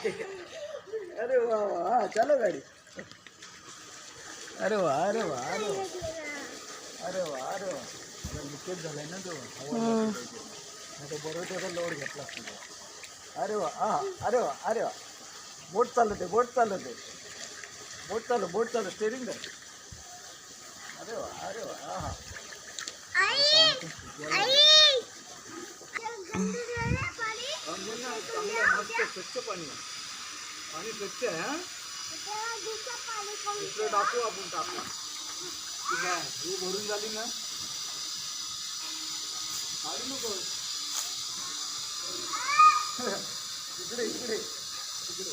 अरे वाह वाह, चलो गाडी. अरे वा अरे वा अरे वा अरे वा अरे वा. लिकेज झालाय ना तो, आता बरोबर त्याचा लोड घेतला तुझा. अरे वा हा. अरे वा अरे वा. बोट चालवते बोट चालवते बोट चालू स्टेरिंग कर. अरे वा अरे वा हा हा. मस्त स्वच्छ पाणी पाणी स्वच्छ आहे हा. दुसरं टाकू आपण टाकू. ठीक आहे ही भरून झाली ना. काढू नको इकडे इकडे इकडे.